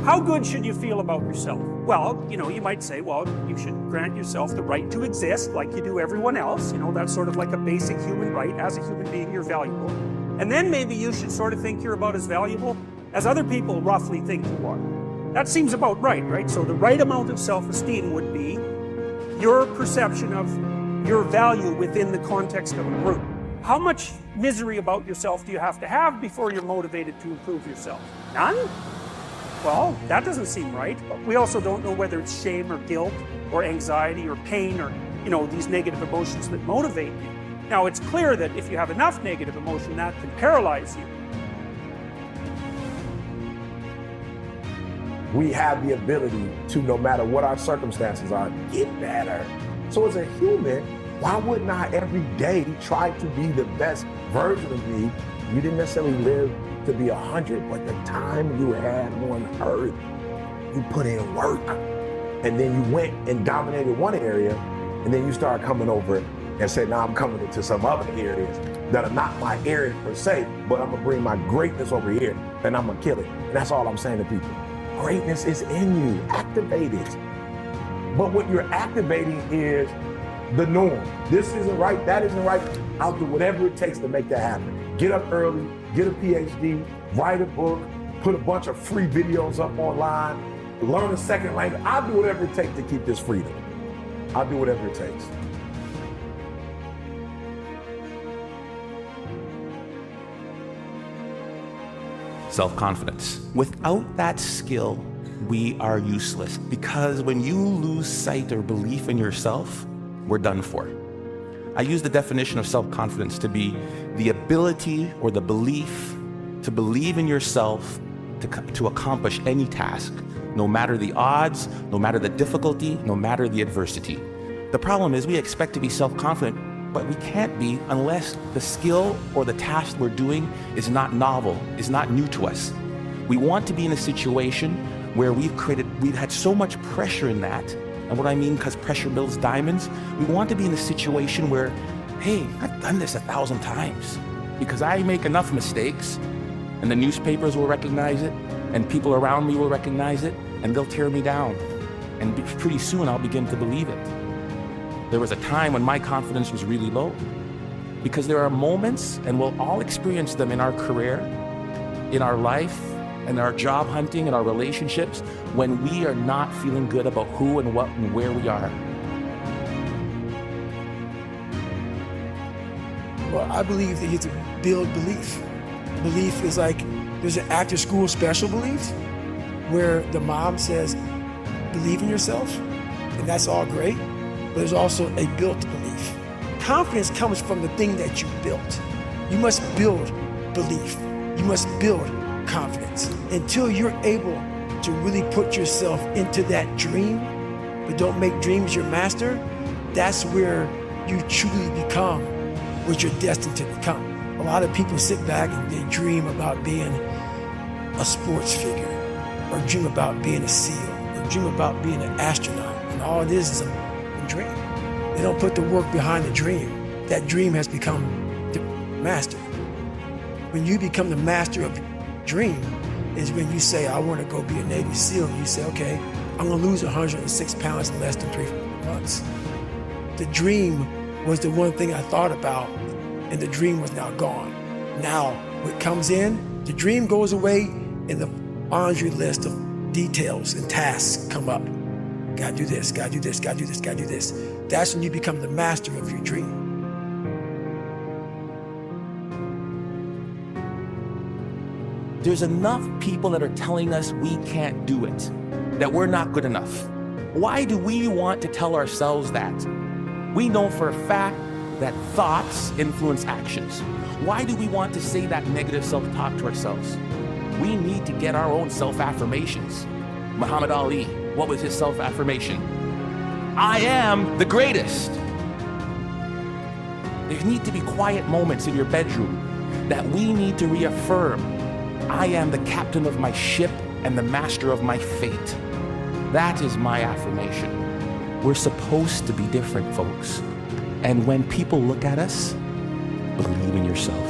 How good should you feel about yourself? Well, you might say, well, you should grant yourself the right to exist like you do everyone else. That's sort of like a basic human right. As a human being, you're valuable. And then maybe you should sort of think you're about as valuable as other people roughly think you are. That seems about right? So the right amount of self-esteem would be your perception of your value within the context of a group. How much misery about yourself do you have to have before you're motivated to improve yourself? None? Well, that doesn't seem right, but we also don't know whether it's shame or guilt or anxiety or pain or, these negative emotions that motivate you. Now, it's clear that if you have enough negative emotion, that can paralyze you. We have the ability to, no matter what our circumstances are, get better. So as a human, why wouldn't I every day try to be the best version of me? You didn't necessarily live to be 100, but the time you had on earth, you put in work. And then you went and dominated one area, and then you started coming over and said, now I'm coming into some other areas that are not my areas per se, but I'm gonna bring my greatness over here and I'm gonna kill it. And that's all I'm saying to people. Greatness is in you, activate it. But what you're activating is the norm. This isn't right, that isn't right. I'll do whatever it takes to make that happen. Get up early, get a PhD, write a book, put a bunch of free videos up online, learn a second language. I'll do whatever it takes to keep this freedom. I'll do whatever it takes. Self-confidence. Without that skill, we are useless, because when you lose sight or belief in yourself, we're done for. I use the definition of self-confidence to be the ability or the belief to believe in yourself to accomplish any task, no matter the odds, no matter the difficulty, no matter the adversity. The problem is we expect to be self-confident, but we can't be unless the skill or the task we're doing is not novel, is not new to us. We want to be in a situation where we've had so much pressure in that, and what I mean, because pressure builds diamonds, we want to be in a situation where, hey, I've done this 1,000 times, because I make enough mistakes, and the newspapers will recognize it, and people around me will recognize it, and they'll tear me down. And pretty soon I'll begin to believe it. There was a time when my confidence was really low, because there are moments, and we'll all experience them in our career, in our life, in our job hunting, in our relationships, when we are not feeling good about who and what and where we are. Well, I believe that you have to build belief. Belief is like, there's an after school special belief where the mom says, believe in yourself, and that's all great, but there's also a built belief. Confidence comes from the thing that you built. You must build belief. You must build confidence until you're able to really put yourself into that dream, but don't make dreams your master. That's where you truly become what you're destined to become. A lot of people sit back and they dream about being a sports figure, or dream about being a SEAL, or dream about being an astronaut, and all it is a dream. They don't put the work behind the dream. That dream has become the master. When you become the master of dream is when you say, I want to go be a Navy SEAL, and you say, okay, I'm going to lose 106 pounds in less than 3 months. The dream was the one thing I thought about, and the dream was now gone. Now, what comes in, the dream goes away, and the laundry list of details and tasks come up. Gotta do this, gotta do this, gotta do this, gotta do this. That's when you become the master of your dream. There's enough people that are telling us we can't do it, that we're not good enough. Why do we want to tell ourselves that? We know for a fact that thoughts influence actions. Why do we want to say that negative self-talk to ourselves? We need to get our own self-affirmations. Muhammad Ali, what was his self-affirmation? I am the greatest. There need to be quiet moments in your bedroom that we need to reaffirm. I am the captain of my ship and the master of my fate. That is my affirmation. We're supposed to be different, folks. And when people look at us, believe in yourself.